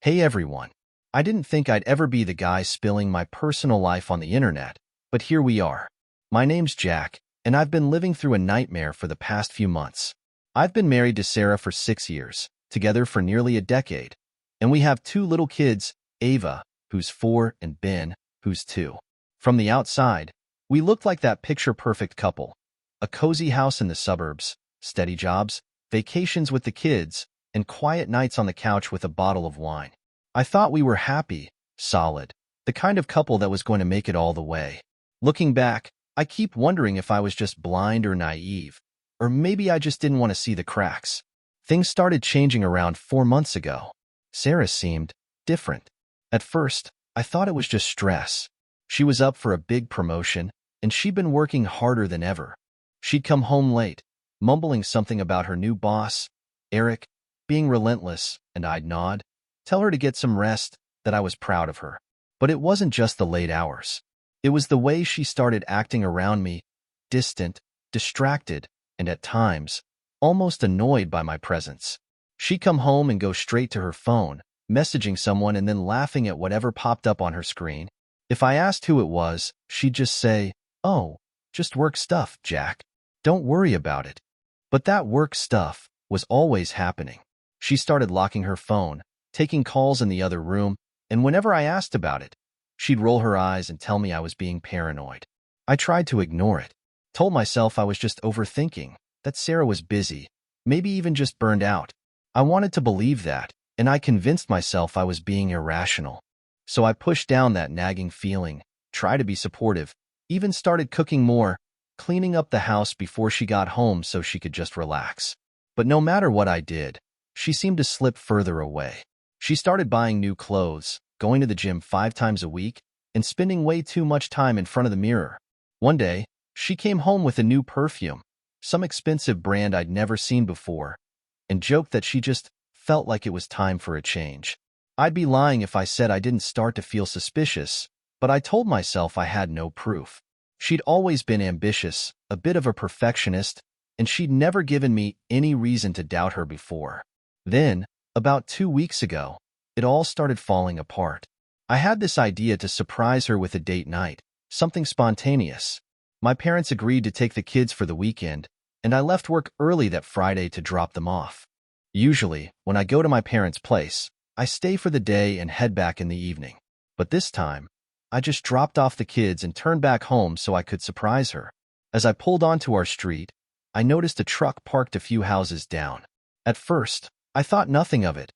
Hey everyone. I didn't think I'd ever be the guy spilling my personal life on the internet, but here we are. My name's Jack, and I've been living through a nightmare for the past few months. I've been married to Sarah for 6 years, together for nearly a decade, and we have 2 little kids, Ava, who's 4, and Ben, who's 2. From the outside, we looked like that picture-perfect couple. A cozy house in the suburbs, steady jobs, vacations with the kids, and quiet nights on the couch with a bottle of wine. I thought we were happy, solid, the kind of couple that was going to make it all the way. Looking back, I keep wondering if I was just blind or naive, or maybe I just didn't want to see the cracks. Things started changing around 4 months ago. Sarah seemed different. At first, I thought it was just stress. She was up for a big promotion, and she'd been working harder than ever. She'd come home late, mumbling something about her new boss, Eric, being relentless, and I'd nod, tell her to get some rest, that I was proud of her. But it wasn't just the late hours. It was the way she started acting around me, distant, distracted, and at times, almost annoyed by my presence. She'd come home and go straight to her phone, messaging someone and then laughing at whatever popped up on her screen. If I asked who it was, she'd just say, "Oh, just work stuff, Jack. Don't worry about it." But that work stuff was always happening. She started locking her phone, taking calls in the other room, and whenever I asked about it, she'd roll her eyes and tell me I was being paranoid. I tried to ignore it, told myself I was just overthinking, that Sarah was busy, maybe even just burned out. I wanted to believe that, and I convinced myself I was being irrational. So I pushed down that nagging feeling, tried to be supportive, even started cooking more, cleaning up the house before she got home so she could just relax. But no matter what I did, she seemed to slip further away. She started buying new clothes, going to the gym 5 times a week, and spending way too much time in front of the mirror. One day, she came home with a new perfume, some expensive brand I'd never seen before, and joked that she just felt like it was time for a change. I'd be lying if I said I didn't start to feel suspicious, but I told myself I had no proof. She'd always been ambitious, a bit of a perfectionist, and she'd never given me any reason to doubt her before. Then, about 2 weeks ago, it all started falling apart. I had this idea to surprise her with a date night, something spontaneous. My parents agreed to take the kids for the weekend, and I left work early that Friday to drop them off. Usually, when I go to my parents' place, I stay for the day and head back in the evening. But this time, I just dropped off the kids and turned back home so I could surprise her. As I pulled onto our street, I noticed a truck parked a few houses down. At first, I thought nothing of it.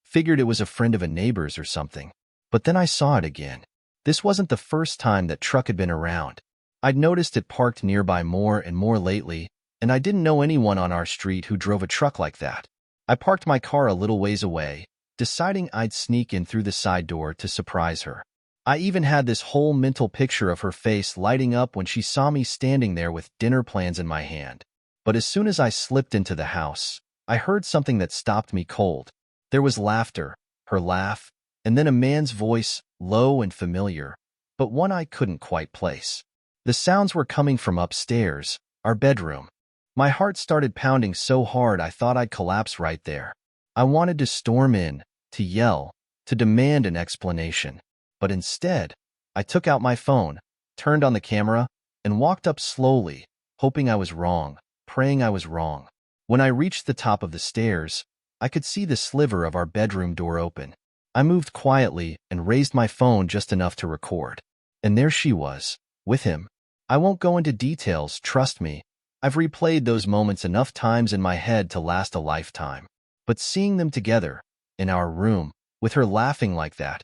Figured it was a friend of a neighbor's or something. But then I saw it again. This wasn't the first time that truck had been around. I'd noticed it parked nearby more and more lately, and I didn't know anyone on our street who drove a truck like that. I parked my car a little ways away, deciding I'd sneak in through the side door to surprise her. I even had this whole mental picture of her face lighting up when she saw me standing there with dinner plans in my hand. But as soon as I slipped into the house, I heard something that stopped me cold. There was laughter, her laugh, and then a man's voice, low and familiar, but one I couldn't quite place. The sounds were coming from upstairs, our bedroom. My heart started pounding so hard I thought I'd collapse right there. I wanted to storm in, to yell, to demand an explanation. But instead, I took out my phone, turned on the camera, and walked up slowly, hoping I was wrong, praying I was wrong. When I reached the top of the stairs, I could see the sliver of our bedroom door open. I moved quietly and raised my phone just enough to record. And there she was, with him. I won't go into details, trust me. I've replayed those moments enough times in my head to last a lifetime. But seeing them together, in our room, with her laughing like that,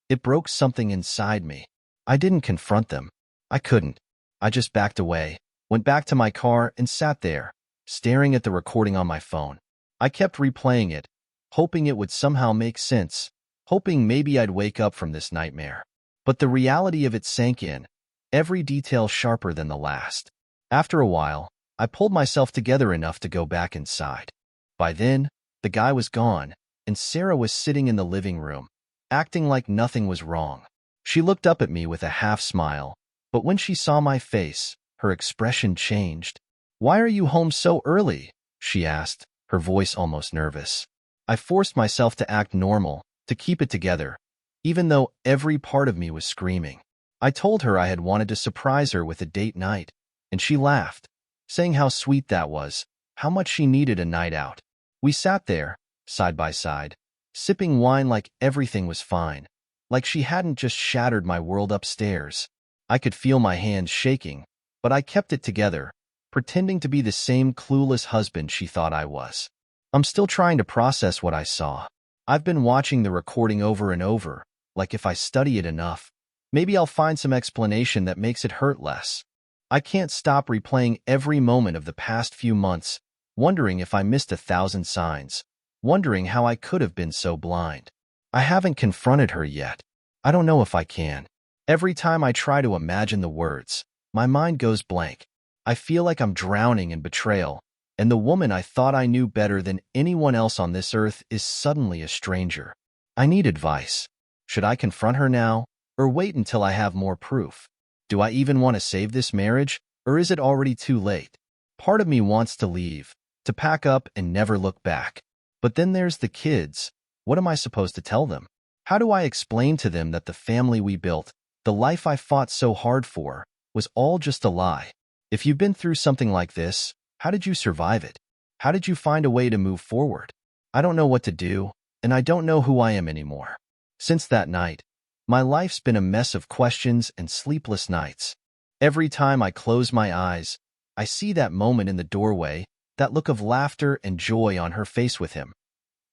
it broke something inside me. I didn't confront them. I couldn't. I just backed away, went back to my car and sat there, staring at the recording on my phone. I kept replaying it, hoping it would somehow make sense, hoping maybe I'd wake up from this nightmare. But the reality of it sank in, every detail sharper than the last. After a while, I pulled myself together enough to go back inside. By then, the guy was gone, and Sarah was sitting in the living room, acting like nothing was wrong. She looked up at me with a half-smile, but when she saw my face, her expression changed. "Why are you home so early?" she asked, her voice almost nervous. I forced myself to act normal, to keep it together, even though every part of me was screaming. I told her I had wanted to surprise her with a date night, and she laughed, saying how sweet that was, how much she needed a night out. We sat there, side by side, sipping wine like everything was fine, like she hadn't just shattered my world upstairs. I could feel my hands shaking, but I kept it together, pretending to be the same clueless husband she thought I was. I'm still trying to process what I saw. I've been watching the recording over and over, like if I study it enough, maybe I'll find some explanation that makes it hurt less. I can't stop replaying every moment of the past few months, wondering if I missed 1,000 signs, wondering how I could have been so blind. I haven't confronted her yet. I don't know if I can. Every time I try to imagine the words, my mind goes blank. I feel like I'm drowning in betrayal, and the woman I thought I knew better than anyone else on this earth is suddenly a stranger. I need advice. Should I confront her now, or wait until I have more proof? Do I even want to save this marriage, or is it already too late? Part of me wants to leave, to pack up and never look back. But then there's the kids. What am I supposed to tell them? How do I explain to them that the family we built, the life I fought so hard for, was all just a lie? If you've been through something like this, how did you survive it? How did you find a way to move forward? I don't know what to do, and I don't know who I am anymore. Since that night, my life's been a mess of questions and sleepless nights. Every time I close my eyes, I see that moment in the doorway, that look of laughter and joy on her face with him.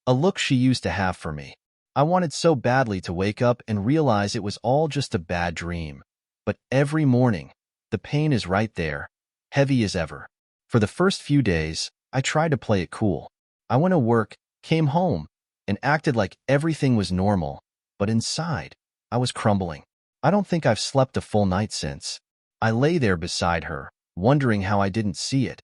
A look she used to have for me. I wanted so badly to wake up and realize it was all just a bad dream. But every morning, the pain is right there, heavy as ever. For the first few days, I tried to play it cool. I went to work, came home, and acted like everything was normal, but inside, I was crumbling. I don't think I've slept a full night since. I lay there beside her, wondering how I didn't see it,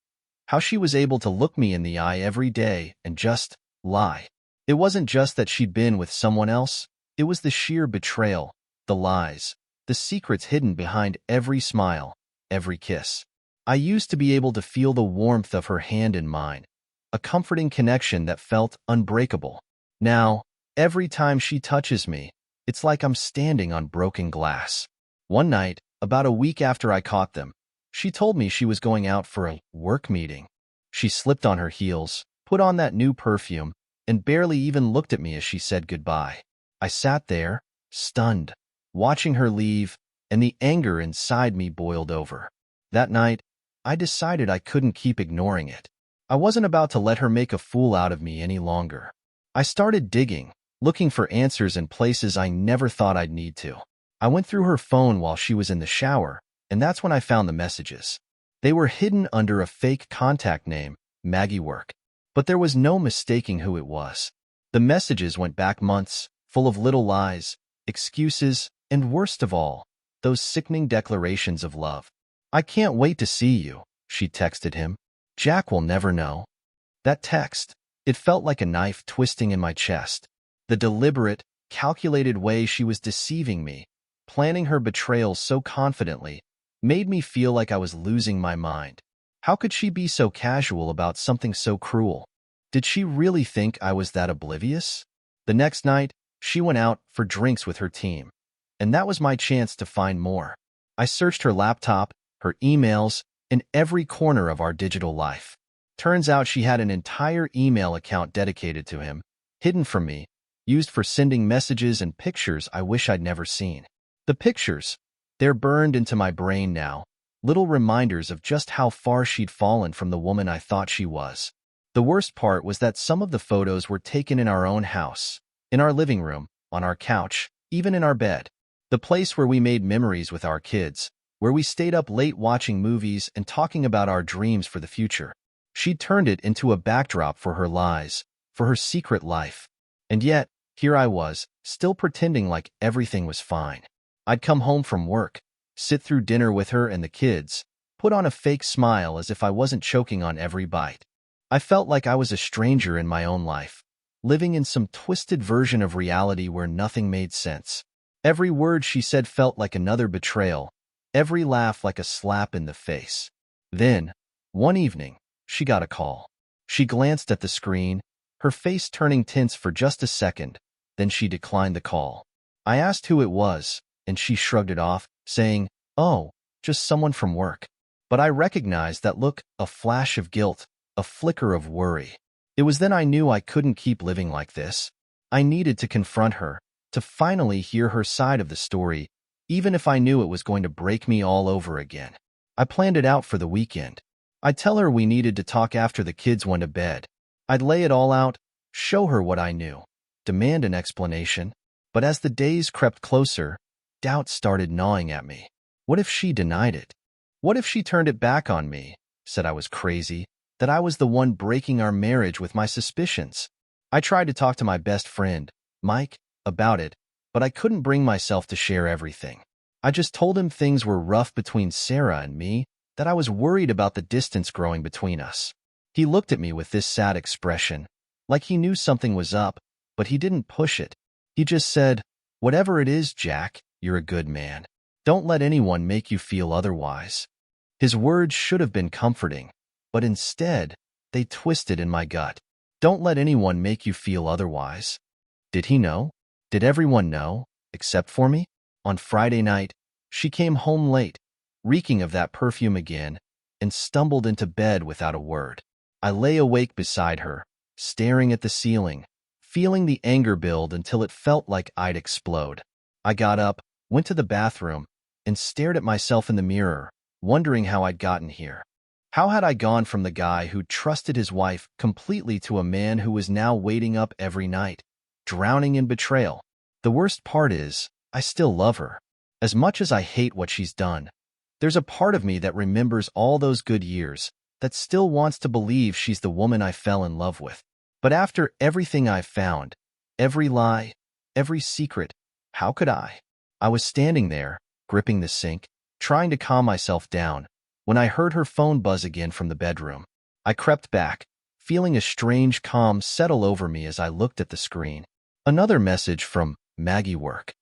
how she was able to look me in the eye every day and just lie. It wasn't just that she'd been with someone else, it was the sheer betrayal, the lies, the secrets hidden behind every smile, every kiss. I used to be able to feel the warmth of her hand in mine, a comforting connection that felt unbreakable. Now, every time she touches me, it's like I'm standing on broken glass. One night, about a week after I caught them, she told me she was going out for a work meeting. She slipped on her heels, put on that new perfume, and barely even looked at me as she said goodbye. I sat there, stunned, watching her leave, and the anger inside me boiled over. That night, I decided I couldn't keep ignoring it. I wasn't about to let her make a fool out of me any longer. I started digging, looking for answers in places I never thought I'd need to. I went through her phone while she was in the shower, and that's when I found the messages. They were hidden under a fake contact name, Maggie Work. But there was no mistaking who it was. The messages went back months, full of little lies, excuses, and worst of all, those sickening declarations of love. "I can't wait to see you," she texted him. "Jack will never know." That text, it felt like a knife twisting in my chest. The deliberate, calculated way she was deceiving me, planning her betrayal so confidently, made me feel like I was losing my mind. How could she be so casual about something so cruel? Did she really think I was that oblivious? The next night, she went out for drinks with her team, and that was my chance to find more. I searched her laptop, her emails, and every corner of our digital life. Turns out she had an entire email account dedicated to him, hidden from me, used for sending messages and pictures I wish I'd never seen. The pictures, they're burned into my brain now, little reminders of just how far she'd fallen from the woman I thought she was. The worst part was that some of the photos were taken in our own house, in our living room, on our couch, even in our bed. The place where we made memories with our kids, where we stayed up late watching movies and talking about our dreams for the future. She'd turned it into a backdrop for her lies, for her secret life. And yet, here I was, still pretending like everything was fine. I'd come home from work, sit through dinner with her and the kids, put on a fake smile as if I wasn't choking on every bite. I felt like I was a stranger in my own life, living in some twisted version of reality where nothing made sense. Every word she said felt like another betrayal, every laugh like a slap in the face. Then, one evening, she got a call. She glanced at the screen, her face turning tense for just a second, Then she declined the call. I asked who it was, and she shrugged it off, saying, "Oh, just someone from work." But I recognized that look, a flash of guilt, a flicker of worry. It was then I knew I couldn't keep living like this. I needed to confront her, to finally hear her side of the story, even if I knew it was going to break me all over again. I planned it out for the weekend. I'd tell her we needed to talk after the kids went to bed. I'd lay it all out, show her what I knew, demand an explanation. But as the days crept closer, doubt started gnawing at me. What if she denied it? What if she turned it back on me, said I was crazy, that I was the one breaking our marriage with my suspicions? I tried to talk to my best friend, Mike, about it, but I couldn't bring myself to share everything. I just told him things were rough between Sarah and me, that I was worried about the distance growing between us. He looked at me with this sad expression, like he knew something was up, but he didn't push it. He just said, "Whatever it is, Jack, you're a good man. Don't let anyone make you feel otherwise." His words should have been comforting, but instead, they twisted in my gut. Don't let anyone make you feel otherwise. Did he know? Did everyone know, except for me? On Friday night, she came home late, reeking of that perfume again, and stumbled into bed without a word. I lay awake beside her, staring at the ceiling, feeling the anger build until it felt like I'd explode. I got up, went to the bathroom, and stared at myself in the mirror, wondering how I'd gotten here. How had I gone from the guy who trusted his wife completely to a man who was now waiting up every night, drowning in betrayal? The worst part is, I still love her. As much as I hate what she's done, there's a part of me that remembers all those good years, that still wants to believe she's the woman I fell in love with. But after everything I've found, every lie, every secret, how could I? I was standing there, gripping the sink, trying to calm myself down, when I heard her phone buzz again from the bedroom. I crept back, feeling a strange calm settle over me as I looked at the screen. Another message from Maggie Work.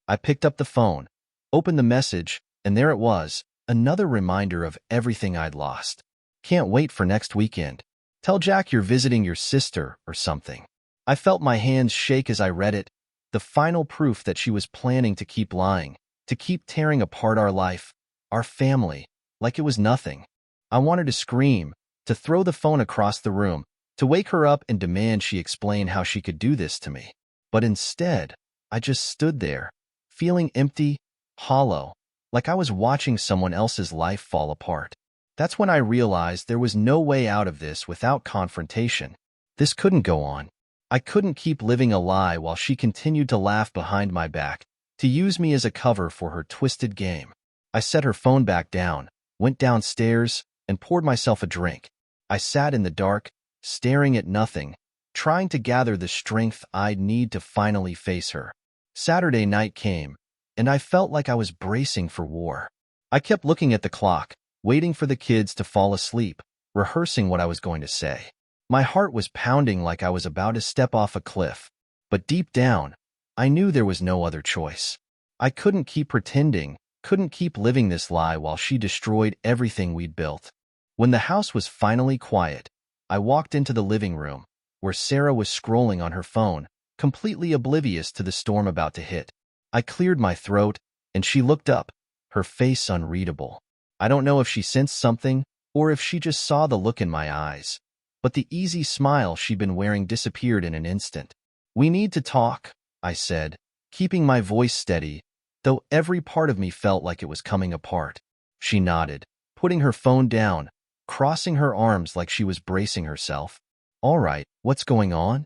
I picked up the phone, opened the message, and there it was, another reminder of everything I'd lost. "Can't wait for next weekend. Tell Jack you're visiting your sister or something." I felt my hands shake as I read it, the final proof that she was planning to keep lying, to keep tearing apart our life, our family, like it was nothing. I wanted to scream, to throw the phone across the room, to wake her up and demand she explain how she could do this to me. But instead, I just stood there, feeling empty, hollow, like I was watching someone else's life fall apart. That's when I realized there was no way out of this without confrontation. This couldn't go on. I couldn't keep living a lie while she continued to laugh behind my back, to use me as a cover for her twisted game. I set her phone back down, went downstairs, and poured myself a drink. I sat in the dark, staring at nothing, trying to gather the strength I'd need to finally face her. Saturday night came, and I felt like I was bracing for war. I kept looking at the clock, waiting for the kids to fall asleep, rehearsing what I was going to say. My heart was pounding like I was about to step off a cliff, but deep down, I knew there was no other choice. I couldn't keep pretending, couldn't keep living this lie while she destroyed everything we'd built. When the house was finally quiet, I walked into the living room, where Sarah was scrolling on her phone, completely oblivious to the storm about to hit. I cleared my throat, and she looked up, her face unreadable. I don't know if she sensed something, or if she just saw the look in my eyes, but the easy smile she'd been wearing disappeared in an instant. "We need to talk," I said, keeping my voice steady, though every part of me felt like it was coming apart. She nodded, putting her phone down, crossing her arms like she was bracing herself. "All right, what's going on?"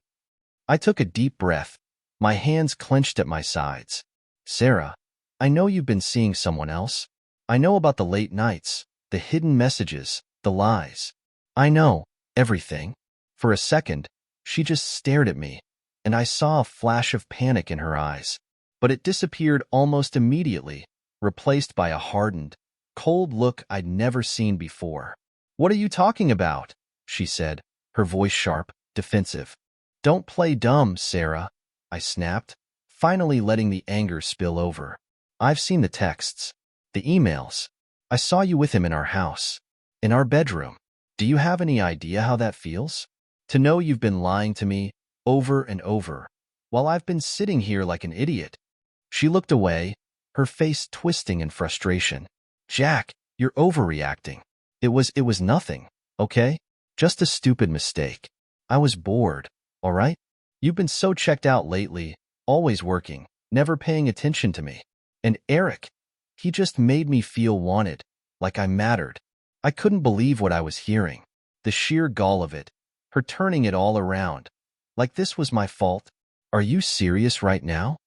I took a deep breath, my hands clenched at my sides. "Sarah, I know you've been seeing someone else. I know about the late nights, the hidden messages, the lies. I know everything." For a second, she just stared at me, and I saw a flash of panic in her eyes. But it disappeared almost immediately, replaced by a hardened, cold look I'd never seen before. "What are you talking about?" she said, her voice sharp, defensive. "Don't play dumb, Sarah," I snapped, finally letting the anger spill over. "I've seen the texts, the emails. I saw you with him in our house, in our bedroom. Do you have any idea how that feels? To know you've been lying to me over and over, while I've been sitting here like an idiot." She looked away, her face twisting in frustration. "Jack, you're overreacting. It was nothing, okay? Just a stupid mistake. I was bored, all right? You've been so checked out lately, always working, never paying attention to me. And Eric, he just made me feel wanted, like I mattered." I couldn't believe what I was hearing. The sheer gall of it, her turning it all around. Like this was my fault? "Are you serious right now?"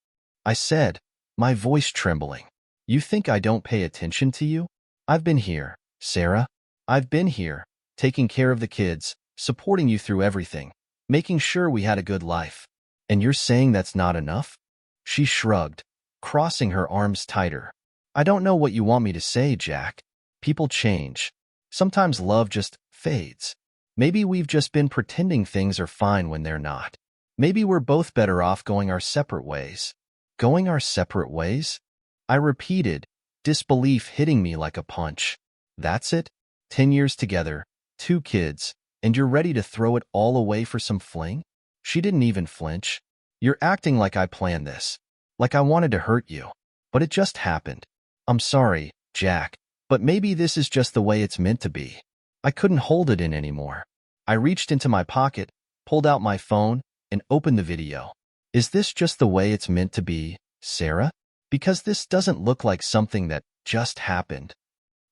I said, my voice trembling. "You think I don't pay attention to you? I've been here, Sarah. I've been here, taking care of the kids, supporting you through everything, making sure we had a good life. And you're saying that's not enough?" She shrugged, crossing her arms tighter. "I don't know what you want me to say, Jack. People change. Sometimes love just fades. Maybe we've just been pretending things are fine when they're not. Maybe we're both better off going our separate ways." "Going our separate ways?" I repeated, disbelief hitting me like a punch. "That's it? 10 years together, 2 kids, and you're ready to throw it all away for some fling?" She didn't even flinch. "You're acting like I planned this, like I wanted to hurt you. But it just happened. I'm sorry, Jack, but maybe this is just the way it's meant to be." I couldn't hold it in anymore. I reached into my pocket, pulled out my phone, and opened the video. "Is this just the way it's meant to be, Sarah? Because this doesn't look like something that just happened."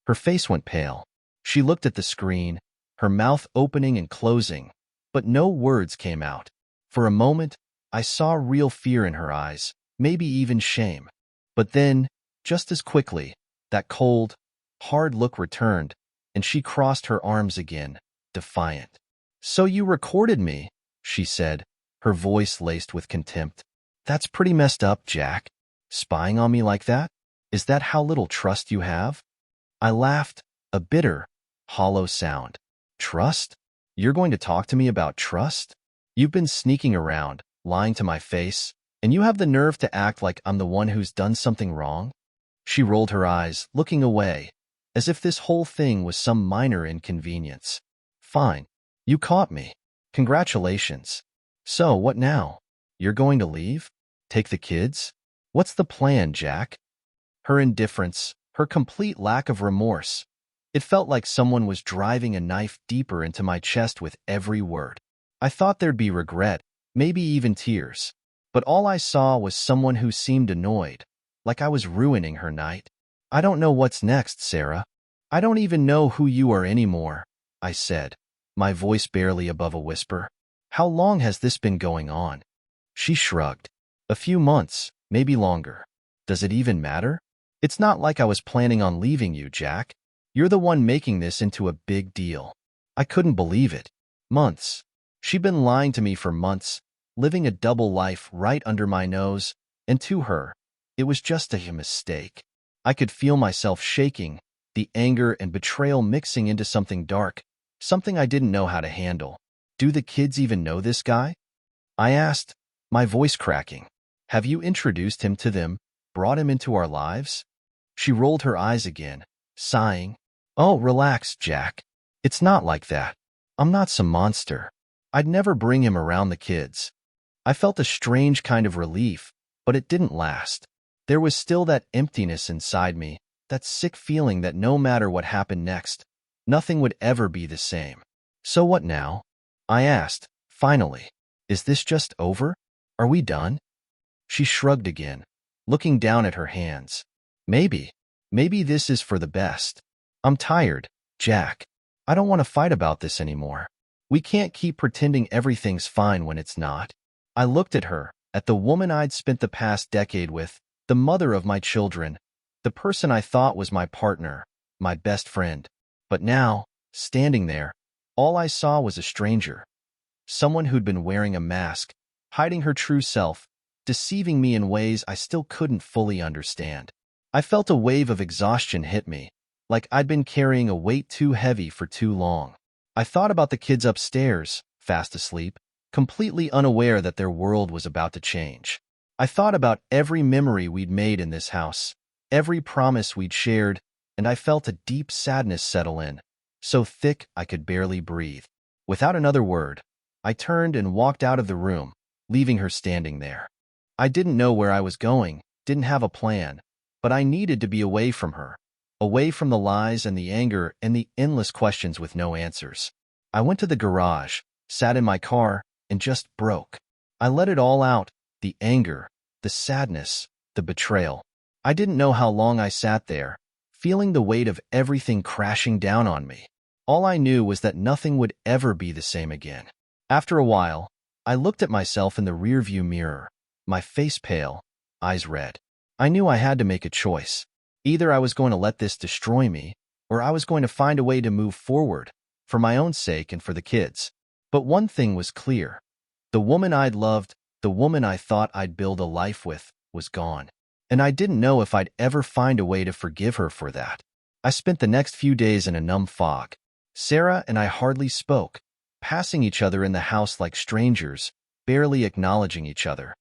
Her face went pale. She looked at the screen, her mouth opening and closing, but no words came out. For a moment, I saw real fear in her eyes, maybe even shame. But then, just as quickly, that cold, hard look returned, and she crossed her arms again, defiant. "So you recorded me," she said, her voice laced with contempt. "That's pretty messed up, Jack. Spying on me like that? Is that how little trust you have?" I laughed, a bitter, hollow sound. "Trust? You're going to talk to me about trust? You've been sneaking around, lying to my face, and you have the nerve to act like I'm the one who's done something wrong?" She rolled her eyes, looking away, as if this whole thing was some minor inconvenience. "Fine. You caught me. Congratulations. So, what now? You're going to leave? Take the kids? What's the plan, Jack?" Her indifference, her complete lack of remorse. It felt like someone was driving a knife deeper into my chest with every word. I thought there'd be regret, maybe even tears. But all I saw was someone who seemed annoyed, like I was ruining her night. "I don't know what's next, Sarah. I don't even know who you are anymore," I said, my voice barely above a whisper. "How long has this been going on?" She shrugged. "A few months, maybe longer. Does it even matter? It's not like I was planning on leaving you, Jack. You're the one making this into a big deal." I couldn't believe it. Months. She'd been lying to me for months, living a double life right under my nose, and to her, it was just a mistake. I could feel myself shaking, the anger and betrayal mixing into something dark, something I didn't know how to handle. "Do the kids even know this guy?" I asked, my voice cracking. "Have you introduced him to them, brought him into our lives?" She rolled her eyes again, sighing. "Oh, relax, Jack. It's not like that. I'm not some monster. I'd never bring him around the kids." I felt a strange kind of relief, but it didn't last. There was still that emptiness inside me, that sick feeling that no matter what happened next, nothing would ever be the same. "So what now?" I asked, finally. "Is this just over? Are we done?" She shrugged again, looking down at her hands. Maybe this is for the best. I'm tired, Jack. I don't want to fight about this anymore. We can't keep pretending everything's fine when it's not." I looked at her, at the woman I'd spent the past decade with, the mother of my children, the person I thought was my partner, my best friend. But now, standing there, all I saw was a stranger. Someone who'd been wearing a mask, hiding her true self, deceiving me in ways I still couldn't fully understand. I felt a wave of exhaustion hit me, like I'd been carrying a weight too heavy for too long. I thought about the kids upstairs, fast asleep, completely unaware that their world was about to change. I thought about every memory we'd made in this house, every promise we'd shared, and I felt a deep sadness settle in, so thick I could barely breathe. Without another word, I turned and walked out of the room, leaving her standing there. I didn't know where I was going, didn't have a plan, but I needed to be away from her, away from the lies and the anger and the endless questions with no answers. I went to the garage, sat in my car, and just broke. I let it all out, the anger, the sadness, the betrayal. I didn't know how long I sat there, feeling the weight of everything crashing down on me. All I knew was that nothing would ever be the same again. After a while, I looked at myself in the rearview mirror, my face pale, eyes red. I knew I had to make a choice. Either I was going to let this destroy me, or I was going to find a way to move forward, for my own sake and for the kids. But one thing was clear. The woman I'd loved, the woman I thought I'd build a life with, was gone. And I didn't know if I'd ever find a way to forgive her for that. I spent the next few days in a numb fog. Sarah and I hardly spoke, passing each other in the house like strangers, barely acknowledging each other.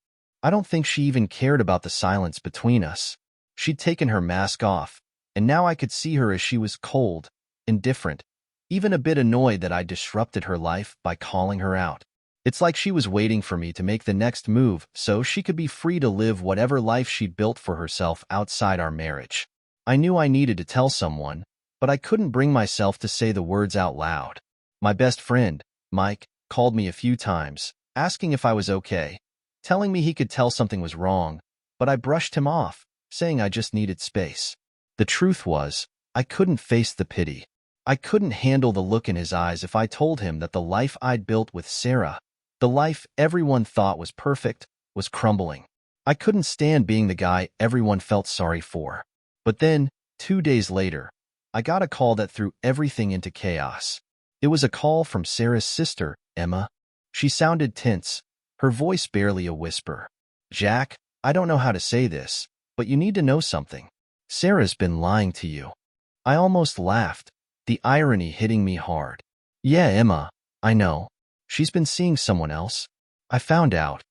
I don't think she even cared about the silence between us. She'd taken her mask off, and now I could see her as she was cold, indifferent, even a bit annoyed that I disrupted her life by calling her out. It's like she was waiting for me to make the next move so she could be free to live whatever life she'd built for herself outside our marriage. I knew I needed to tell someone, but I couldn't bring myself to say the words out loud. My best friend, Mike, called me a few times, asking if I was okay, telling me he could tell something was wrong, but I brushed him off, saying I just needed space. The truth was, I couldn't face the pity. I couldn't handle the look in his eyes if I told him that the life I'd built with Sarah, the life everyone thought was perfect, was crumbling. I couldn't stand being the guy everyone felt sorry for. But then, 2 days later, I got a call that threw everything into chaos. It was a call from Sarah's sister, Emma. She sounded tense, her voice barely a whisper. "Jack, I don't know how to say this, but you need to know something. Sarah's been lying to you." I almost laughed, the irony hitting me hard. "Yeah, Emma, I know. She's been seeing someone else. I found out."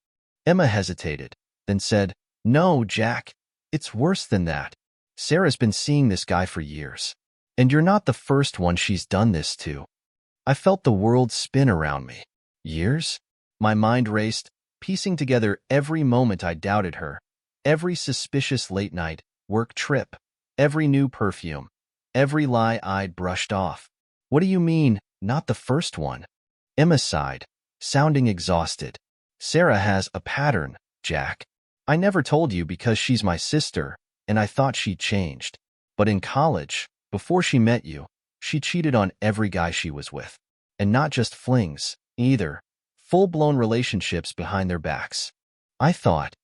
Emma hesitated, then said, "No, Jack, it's worse than that. Sarah's been seeing this guy for years. And you're not the first one she's done this to." I felt the world spin around me. Years? My mind raced, piecing together every moment I doubted her, every suspicious late night, work trip, every new perfume, every lie I'd brushed off. "What do you mean, not the first one?" Emma sighed, sounding exhausted. "Sarah has a pattern, Jack. I never told you because she's my sister, and I thought she'd changed. But in college, before she met you, she cheated on every guy she was with. And not just flings, either. Full-blown relationships behind their backs. I thought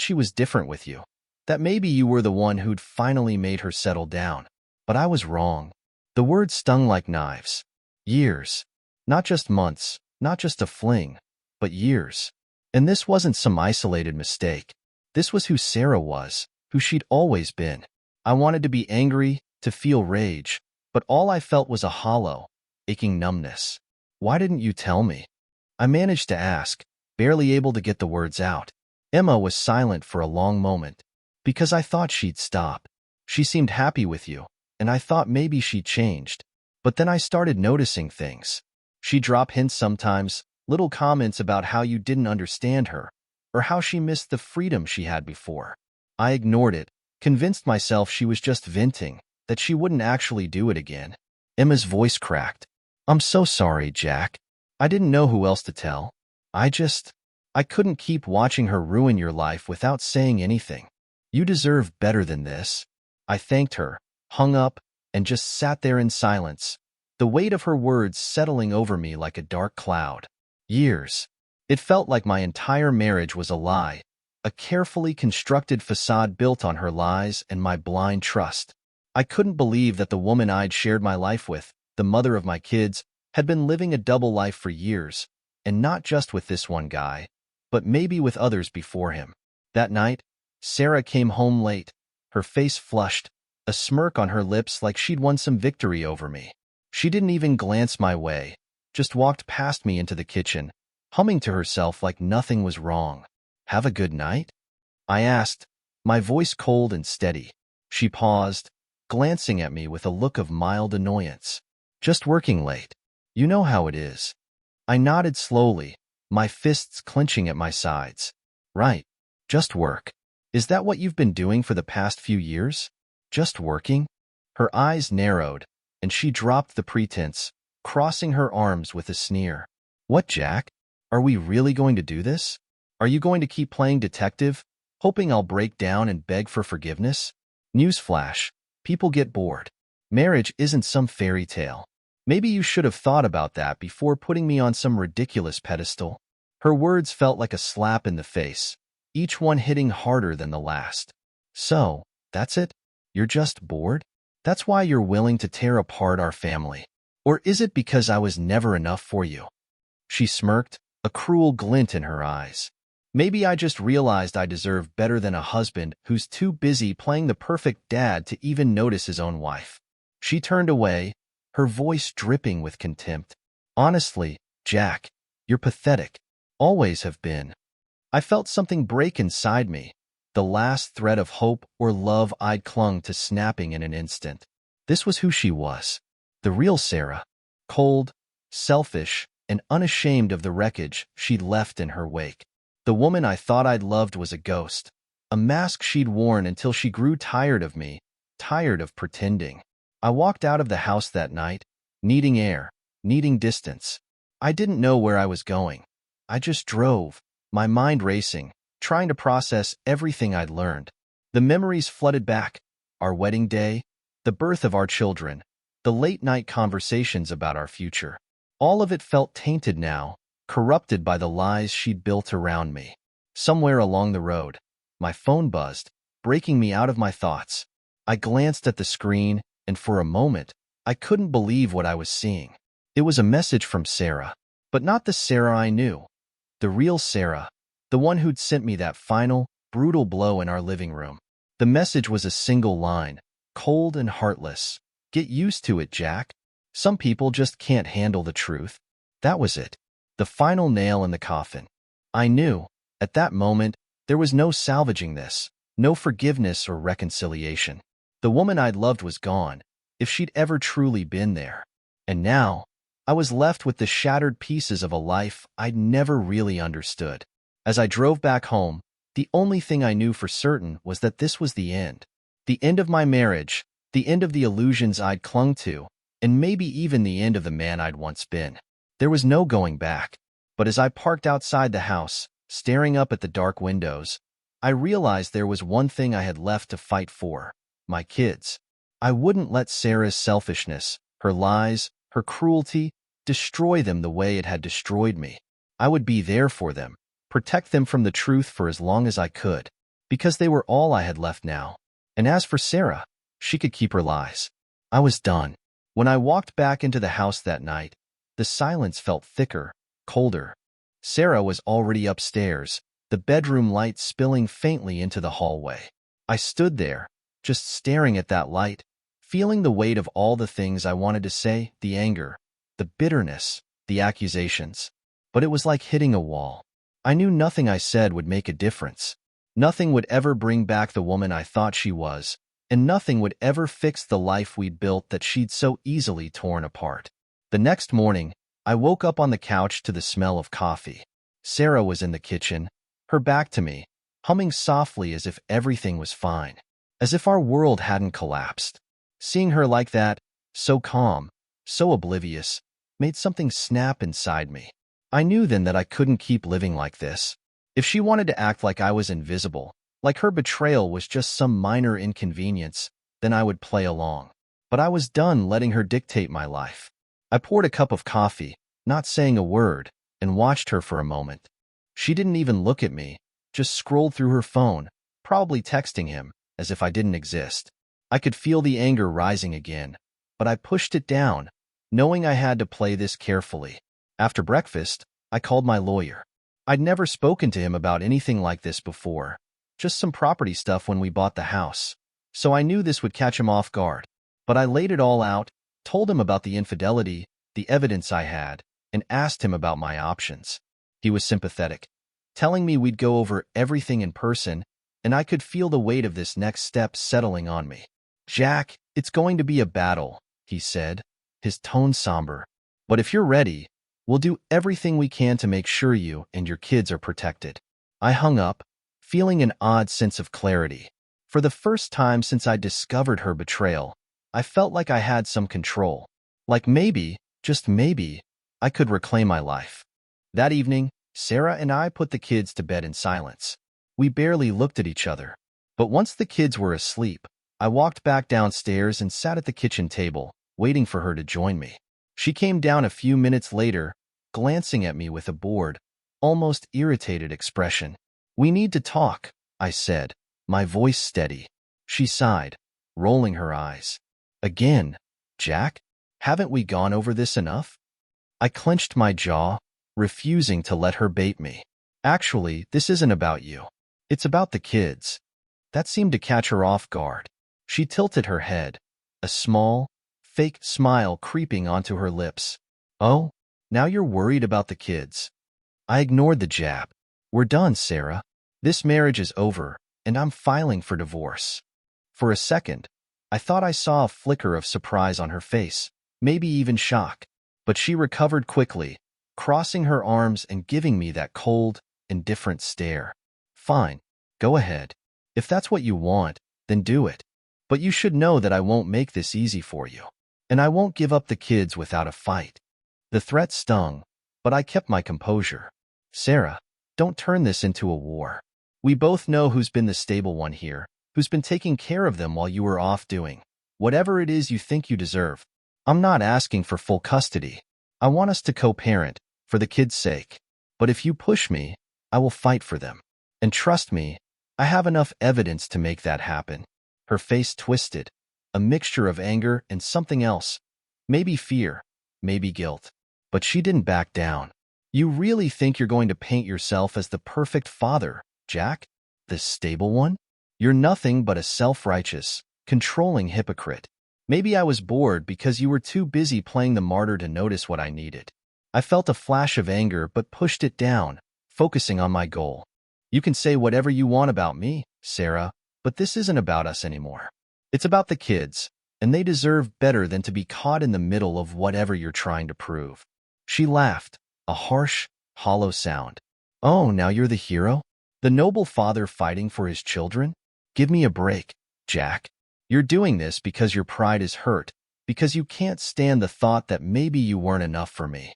she was different with you. That maybe you were the one who'd finally made her settle down. But I was wrong." The words stung like knives. Years. Not just months, not just a fling, but years. And this wasn't some isolated mistake. This was who Sarah was, who she'd always been. I wanted to be angry, to feel rage, but all I felt was a hollow, aching numbness. "Why didn't you tell me?" I managed to ask, barely able to get the words out. Emma was silent for a long moment. "Because I thought she'd stop. She seemed happy with you, and I thought maybe she'd changed. But then I started noticing things. She'd drop hints sometimes, little comments about how you didn't understand her, or how she missed the freedom she had before. I ignored it, convinced myself she was just venting, that she wouldn't actually do it again." Emma's voice cracked. "I'm so sorry, Jack. I didn't know who else to tell. I couldn't keep watching her ruin your life without saying anything. You deserve better than this." I thanked her, hung up, and just sat there in silence, the weight of her words settling over me like a dark cloud. Years. It felt like my entire marriage was a lie, a carefully constructed facade built on her lies and my blind trust. I couldn't believe that the woman I'd shared my life with, the mother of my kids, had been living a double life for years, and not just with this one guy, but maybe with others before him. That night, Sarah came home late, her face flushed, a smirk on her lips like she'd won some victory over me. She didn't even glance my way, just walked past me into the kitchen, humming to herself like nothing was wrong. "Have a good night?" I asked, my voice cold and steady. She paused, glancing at me with a look of mild annoyance. "Just working late. You know how it is." I nodded slowly, my fists clenching at my sides. Right. Just work. Is that what you've been doing for the past few years? Just working? Her eyes narrowed, and she dropped the pretense, crossing her arms with a sneer. What, Jack? Are we really going to do this? Are you going to keep playing detective, hoping I'll break down and beg for forgiveness? Newsflash. People get bored. Marriage isn't some fairy tale. Maybe you should have thought about that before putting me on some ridiculous pedestal. Her words felt like a slap in the face, each one hitting harder than the last. So, that's it? You're just bored? That's why you're willing to tear apart our family? Or is it because I was never enough for you? She smirked, a cruel glint in her eyes. Maybe I just realized I deserve better than a husband who's too busy playing the perfect dad to even notice his own wife. She turned away, her voice dripping with contempt. Honestly, Jack, you're pathetic. Always have been. I felt something break inside me, the last thread of hope or love I'd clung to snapping in an instant. This was who she was. The real Sarah. Cold, selfish, and unashamed of the wreckage she'd left in her wake. The woman I thought I'd loved was a ghost, a mask she'd worn until she grew tired of me, tired of pretending. I walked out of the house that night, needing air, needing distance. I didn't know where I was going. I just drove, my mind racing, trying to process everything I'd learned. The memories flooded back, our wedding day, the birth of our children, the late-night conversations about our future. All of it felt tainted now, corrupted by the lies she'd built around me. Somewhere along the road, my phone buzzed, breaking me out of my thoughts. I glanced at the screen, and for a moment, I couldn't believe what I was seeing. It was a message from Sarah, but not the Sarah I knew. The real Sarah, the one who'd sent me that final, brutal blow in our living room. The message was a single line, cold and heartless. Get used to it, Jack. Some people just can't handle the truth. That was it. The final nail in the coffin. I knew, at that moment, there was no salvaging this, no forgiveness or reconciliation. The woman I'd loved was gone, if she'd ever truly been there. And now, I was left with the shattered pieces of a life I'd never really understood. As I drove back home, the only thing I knew for certain was that this was the end. The end of my marriage, the end of the illusions I'd clung to, and maybe even the end of the man I'd once been. There was no going back. But as I parked outside the house, staring up at the dark windows, I realized there was one thing I had left to fight for: my kids. I wouldn't let Sarah's selfishness, her lies, her cruelty, destroy them the way it had destroyed me. I would be there for them, protect them from the truth for as long as I could, because they were all I had left now. And as for Sarah, she could keep her lies. I was done. When I walked back into the house that night, the silence felt thicker, colder. Sarah was already upstairs, the bedroom light spilling faintly into the hallway. I stood there, just staring at that light, feeling the weight of all the things I wanted to say, the anger, the bitterness, the accusations. But it was like hitting a wall. I knew nothing I said would make a difference. Nothing would ever bring back the woman I thought she was, and nothing would ever fix the life we'd built that she'd so easily torn apart. The next morning, I woke up on the couch to the smell of coffee. Sarah was in the kitchen, her back to me, humming softly as if everything was fine, as if our world hadn't collapsed. Seeing her like that, so calm, so oblivious, made something snap inside me. I knew then that I couldn't keep living like this. If she wanted to act like I was invisible, like her betrayal was just some minor inconvenience, then I would play along. But I was done letting her dictate my life. I poured a cup of coffee, not saying a word, and watched her for a moment. She didn't even look at me, just scrolled through her phone, probably texting him, as if I didn't exist. I could feel the anger rising again, but I pushed it down, knowing I had to play this carefully. After breakfast, I called my lawyer. I'd never spoken to him about anything like this before, just some property stuff when we bought the house, so I knew this would catch him off guard. But I laid it all out, told him about the infidelity, the evidence I had, and asked him about my options. He was sympathetic, telling me we'd go over everything in person, and I could feel the weight of this next step settling on me. "Jack, it's going to be a battle," he said, his tone somber. "But if you're ready, We'll do everything we can to make sure you and your kids are protected." I hung up, feeling an odd sense of clarity. For the first time since I discovered her betrayal, I felt like I had some control. Like maybe, just maybe, I could reclaim my life. That evening, Sarah and I put the kids to bed in silence. We barely looked at each other. But once the kids were asleep, I walked back downstairs and sat at the kitchen table, waiting for her to join me. She came down a few minutes later, glancing at me with a bored, almost irritated expression. "We need to talk," I said, my voice steady. She sighed, rolling her eyes. "Again, Jack? Haven't we gone over this enough?" I clenched my jaw, refusing to let her bait me. "Actually, this isn't about you. It's about the kids." That seemed to catch her off guard. She tilted her head, a small, fake smile creeping onto her lips. "Oh, now you're worried about the kids." I ignored the jab. "We're done, Sarah. This marriage is over, and I'm filing for divorce." For a second, I thought I saw a flicker of surprise on her face, maybe even shock. But she recovered quickly, crossing her arms and giving me that cold, indifferent stare. "Fine, go ahead. If that's what you want, then do it. But you should know that I won't make this easy for you. And I won't give up the kids without a fight." The threat stung, but I kept my composure. "Sarah, don't turn this into a war. We both know who's been the stable one here, who's been taking care of them while you were off doing whatever it is you think you deserve. I'm not asking for full custody. I want us to co-parent, for the kids' sake. But if you push me, I will fight for them. And trust me, I have enough evidence to make that happen." Her face twisted, a mixture of anger and something else. Maybe fear, maybe guilt. But she didn't back down. "You really think you're going to paint yourself as the perfect father, Jack? The stable one? You're nothing but a self-righteous, controlling hypocrite. Maybe I was bored because you were too busy playing the martyr to notice what I needed." I felt a flash of anger but pushed it down, focusing on my goal. "You can say whatever you want about me, Sarah, but this isn't about us anymore. It's about the kids, and they deserve better than to be caught in the middle of whatever you're trying to prove." She laughed, a harsh, hollow sound. "Oh, now you're the hero? The noble father fighting for his children? Give me a break, Jack. You're doing this because your pride is hurt, because you can't stand the thought that maybe you weren't enough for me."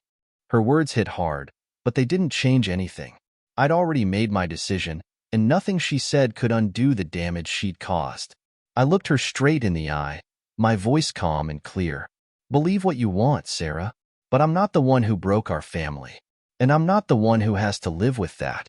Her words hit hard, but they didn't change anything. I'd already made my decision, and nothing she said could undo the damage she'd caused. I looked her straight in the eye, my voice calm and clear. "Believe what you want, Sarah, but I'm not the one who broke our family, and I'm not the one who has to live with that."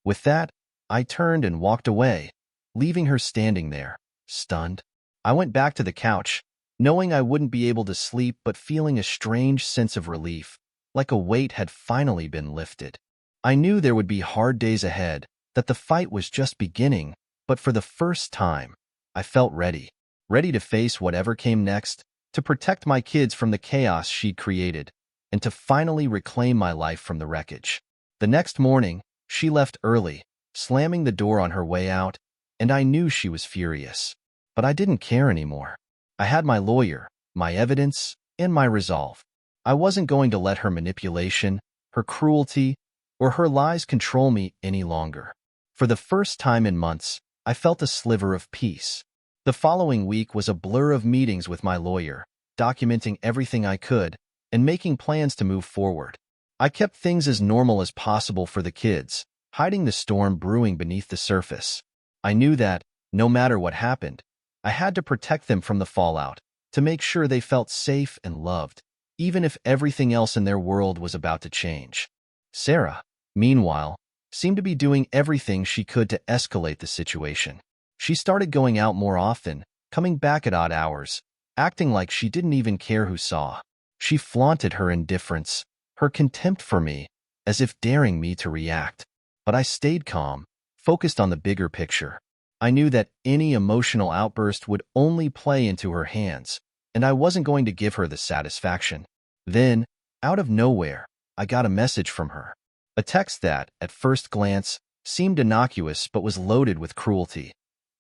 With that, I turned and walked away, leaving her standing there, stunned. I went back to the couch, knowing I wouldn't be able to sleep but feeling a strange sense of relief, like a weight had finally been lifted. I knew there would be hard days ahead, that the fight was just beginning, but for the first time, I felt ready. Ready to face whatever came next, to protect my kids from the chaos she'd created, and to finally reclaim my life from the wreckage. The next morning, she left early, slamming the door on her way out, and I knew she was furious. But I didn't care anymore. I had my lawyer, my evidence, and my resolve. I wasn't going to let her manipulation, her cruelty, or her lies control me any longer. For the first time in months, I felt a sliver of peace. The following week was a blur of meetings with my lawyer, documenting everything I could, and making plans to move forward. I kept things as normal as possible for the kids, hiding the storm brewing beneath the surface. I knew that, no matter what happened, I had to protect them from the fallout, to make sure they felt safe and loved, even if everything else in their world was about to change. Sarah, meanwhile, seemed to be doing everything she could to escalate the situation. She started going out more often, coming back at odd hours, acting like she didn't even care who saw. She flaunted her indifference, her contempt for me, as if daring me to react. But I stayed calm, focused on the bigger picture. I knew that any emotional outburst would only play into her hands, and I wasn't going to give her the satisfaction. Then, out of nowhere, I got a message from her. A text that, at first glance, seemed innocuous but was loaded with cruelty.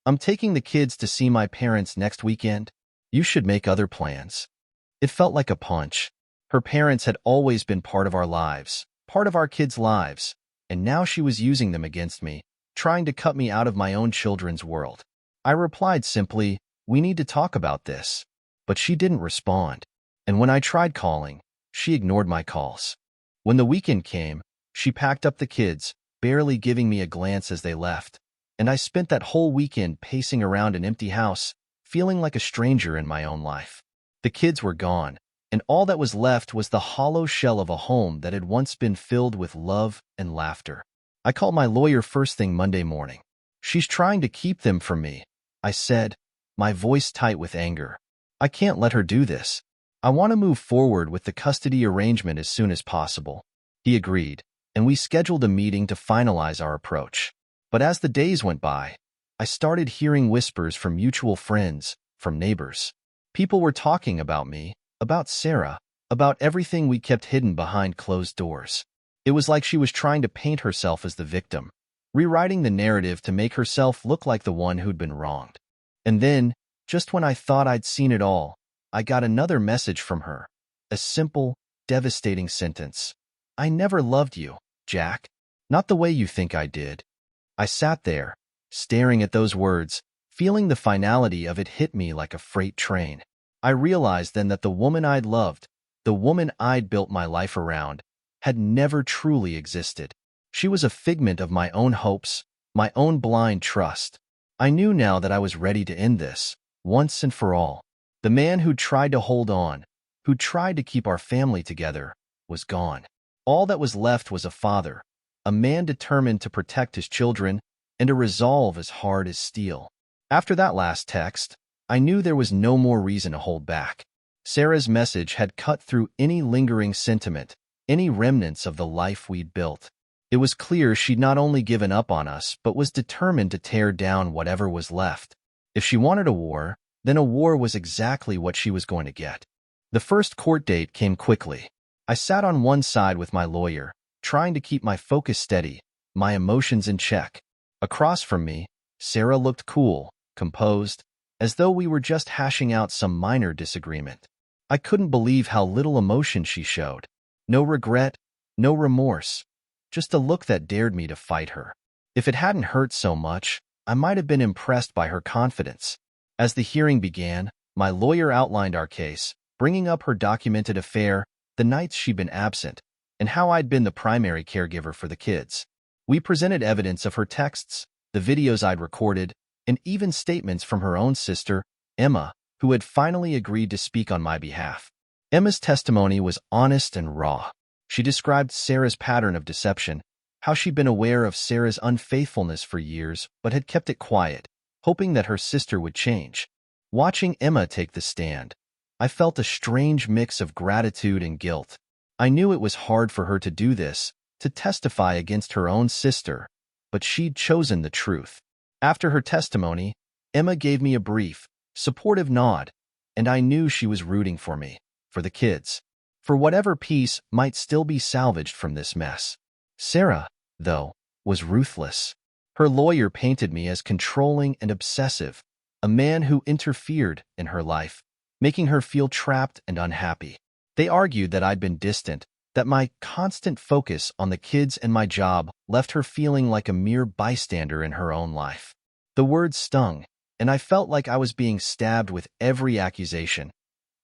"I'm taking the kids to see my parents next weekend. You should make other plans." It felt like a punch. Her parents had always been part of our lives, part of our kids' lives, and now she was using them against me, trying to cut me out of my own children's world. I replied simply, "We need to talk about this." But she didn't respond, and when I tried calling, she ignored my calls. When the weekend came, she packed up the kids, barely giving me a glance as they left, and I spent that whole weekend pacing around an empty house, feeling like a stranger in my own life. The kids were gone, and all that was left was the hollow shell of a home that had once been filled with love and laughter. I called my lawyer first thing Monday morning. "She's trying to keep them from me," I said, my voice tight with anger. "I can't let her do this. I want to move forward with the custody arrangement as soon as possible." He agreed, and we scheduled a meeting to finalize our approach. But as the days went by, I started hearing whispers from mutual friends, from neighbors. People were talking about me, about Sarah, about everything we kept hidden behind closed doors. It was like she was trying to paint herself as the victim, rewriting the narrative to make herself look like the one who'd been wronged. And then, just when I thought I'd seen it all, I got another message from her. A simple, devastating sentence. "I never loved you, Jack. Not the way you think I did." I sat there, staring at those words, feeling the finality of it hit me like a freight train. I realized then that the woman I'd loved, the woman I'd built my life around, had never truly existed. She was a figment of my own hopes, my own blind trust. I knew now that I was ready to end this, once and for all. The man who tried to hold on, who tried to keep our family together, was gone. All that was left was a father, a man determined to protect his children, and a resolve as hard as steel. After that last text, I knew there was no more reason to hold back. Sarah's message had cut through any lingering sentiment, any remnants of the life we'd built. It was clear she'd not only given up on us, but was determined to tear down whatever was left. If she wanted a war, then a war was exactly what she was going to get. The first court date came quickly. I sat on one side with my lawyer, trying to keep my focus steady, my emotions in check. Across from me, Sarah looked cool, composed, as though we were just hashing out some minor disagreement. I couldn't believe how little emotion she showed. No regret, no remorse, just a look that dared me to fight her. If it hadn't hurt so much, I might have been impressed by her confidence. As the hearing began, my lawyer outlined our case, bringing up her documented affair, the nights she'd been absent, and how I'd been the primary caregiver for the kids. We presented evidence of her texts, the videos I'd recorded, and even statements from her own sister, Emma, who had finally agreed to speak on my behalf. Emma's testimony was honest and raw. She described Sarah's pattern of deception, how she'd been aware of Sarah's unfaithfulness for years but had kept it quiet, hoping that her sister would change. Watching Emma take the stand, I felt a strange mix of gratitude and guilt. I knew it was hard for her to do this, to testify against her own sister, but she'd chosen the truth. After her testimony, Emma gave me a brief, supportive nod, and I knew she was rooting for me, for the kids, for whatever peace might still be salvaged from this mess. Sarah, though, was ruthless. Her lawyer painted me as controlling and obsessive, a man who interfered in her life, making her feel trapped and unhappy. They argued that I'd been distant, that my constant focus on the kids and my job left her feeling like a mere bystander in her own life. The words stung, and I felt like I was being stabbed with every accusation,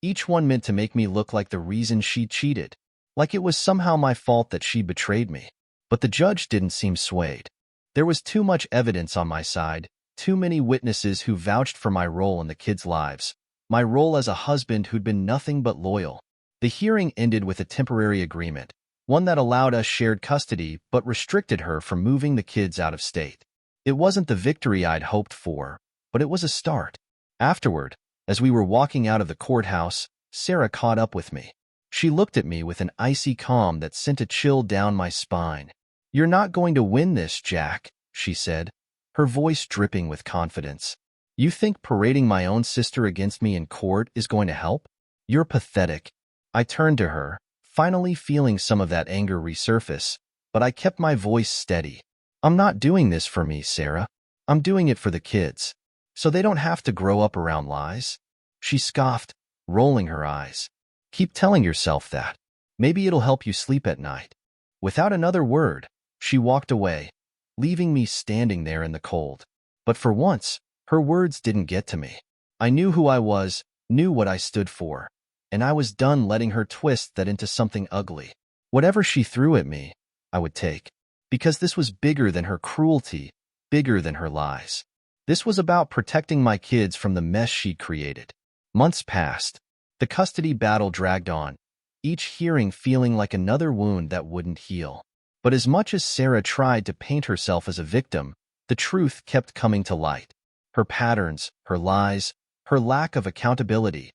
each one meant to make me look like the reason she cheated, like it was somehow my fault that she betrayed me. But the judge didn't seem swayed. There was too much evidence on my side, too many witnesses who vouched for my role in the kids' lives, my role as a husband who'd been nothing but loyal. The hearing ended with a temporary agreement, one that allowed us shared custody but restricted her from moving the kids out of state. It wasn't the victory I'd hoped for, but it was a start. Afterward, as we were walking out of the courthouse, Sarah caught up with me. She looked at me with an icy calm that sent a chill down my spine. "You're not going to win this, Jack," she said, her voice dripping with confidence. "You think parading my own sister against me in court is going to help? You're pathetic." I turned to her, finally feeling some of that anger resurface, but I kept my voice steady. "I'm not doing this for me, Sarah. I'm doing it for the kids, so they don't have to grow up around lies." She scoffed, rolling her eyes. Keep telling yourself that. Maybe it'll help you sleep at night." Without another word, she walked away, leaving me standing there in the cold. But for once, her words didn't get to me. I knew who I was, knew what I stood for, and I was done letting her twist that into something ugly. Whatever she threw at me, I would take. Because this was bigger than her cruelty, bigger than her lies. This was about protecting my kids from the mess she'd created. Months passed. The custody battle dragged on, each hearing feeling like another wound that wouldn't heal. But as much as Sarah tried to paint herself as a victim, the truth kept coming to light. Her patterns, her lies, her lack of accountability,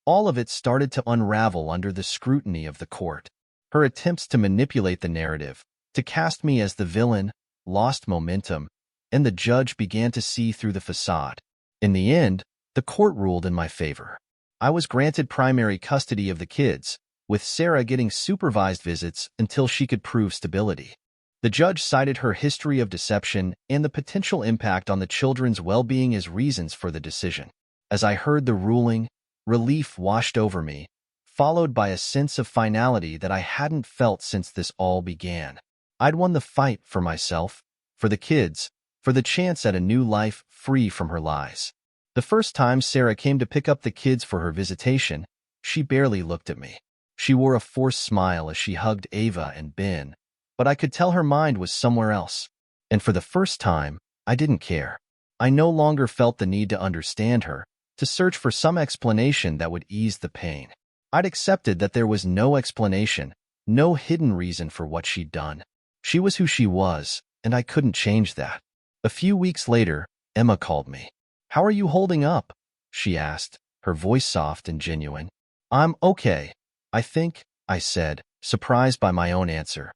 all of it started to unravel under the scrutiny of the court. Her attempts to manipulate the narrative, to cast me as the villain, lost momentum, and the judge began to see through the facade. In the end, the court ruled in my favor. I was granted primary custody of the kids, with Sarah getting supervised visits until she could prove stability. The judge cited her history of deception and the potential impact on the children's well-being as reasons for the decision. As I heard the ruling, relief washed over me, followed by a sense of finality that I hadn't felt since this all began. I'd won the fight for myself, for the kids, for the chance at a new life free from her lies. The first time Sarah came to pick up the kids for her visitation, she barely looked at me. She wore a forced smile as she hugged Ava and Ben, but I could tell her mind was somewhere else. And for the first time, I didn't care. I no longer felt the need to understand her, to search for some explanation that would ease the pain. I'd accepted that there was no explanation, no hidden reason for what she'd done. She was who she was, and I couldn't change that. A few weeks later, Emma called me. "How are you holding up?" she asked, her voice soft and genuine. "I'm okay, I think," I said, surprised by my own answer.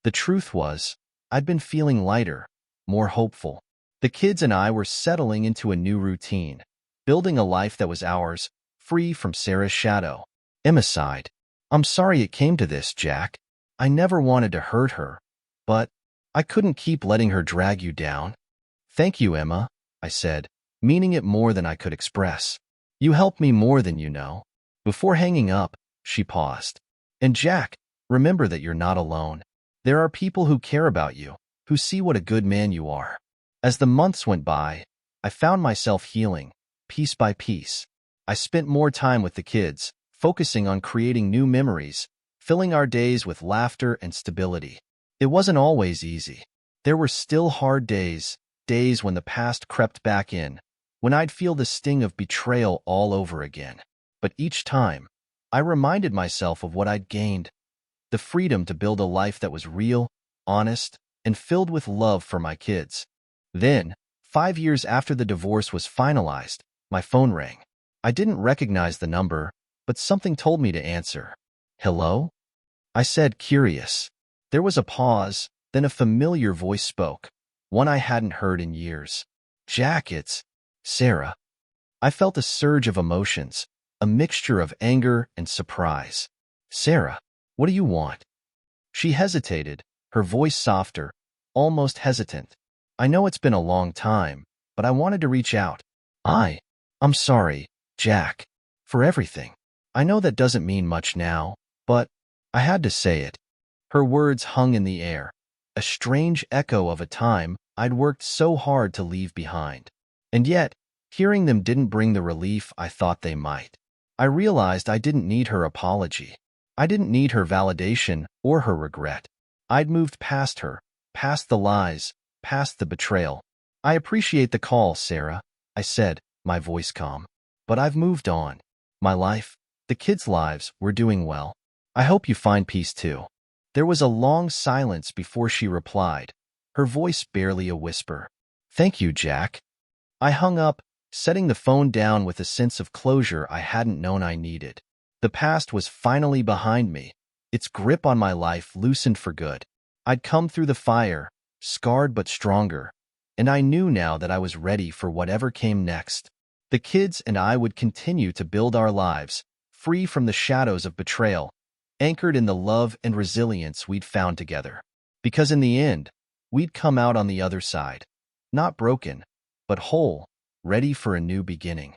The truth was, I'd been feeling lighter, more hopeful. The kids and I were settling into a new routine, building a life that was ours, free from Sarah's shadow. Emma sighed. "I'm sorry it came to this, Jack. I never wanted to hurt her, but I couldn't keep letting her drag you down." "Thank you, Emma," I said, meaning it more than I could express. "You helped me more than you know." Before hanging up, she paused. "And Jack, remember that you're not alone. There are people who care about you, who see what a good man you are." As the months went by, I found myself healing, piece by piece. I spent more time with the kids, focusing on creating new memories, filling our days with laughter and stability. It wasn't always easy. There were still hard days, days when the past crept back in, when I'd feel the sting of betrayal all over again. But each time, I reminded myself of what I'd gained, the freedom to build a life that was real, honest, and filled with love for my kids. Then, 5 years after the divorce was finalized, my phone rang. I didn't recognize the number, but something told me to answer. "Hello?" I said, curious. There was a pause, then a familiar voice spoke, one I hadn't heard in years. "Jack, it's Sarah." I felt a surge of emotions, a mixture of anger and surprise. "Sarah, what do you want?" She hesitated, her voice softer, almost hesitant. "I know it's been a long time, but I wanted to reach out. I'm sorry, Jack, for everything. I know that doesn't mean much now, but I had to say it." Her words hung in the air, a strange echo of a time I'd worked so hard to leave behind. And yet, hearing them didn't bring the relief I thought they might. I realized I didn't need her apology. I didn't need her validation or her regret. I'd moved past her, past the lies, past the betrayal. "I appreciate the call, Sarah," I said, my voice calm. "But I've moved on. My life, the kids' lives, we're doing well. I hope you find peace too." There was a long silence before she replied, her voice barely a whisper. "Thank you, Jack." I hung up, setting the phone down with a sense of closure I hadn't known I needed. The past was finally behind me, its grip on my life loosened for good. I'd come through the fire, scarred but stronger, and I knew now that I was ready for whatever came next. The kids and I would continue to build our lives, free from the shadows of betrayal, anchored in the love and resilience we'd found together. Because in the end, we'd come out on the other side, not broken, but whole, ready for a new beginning.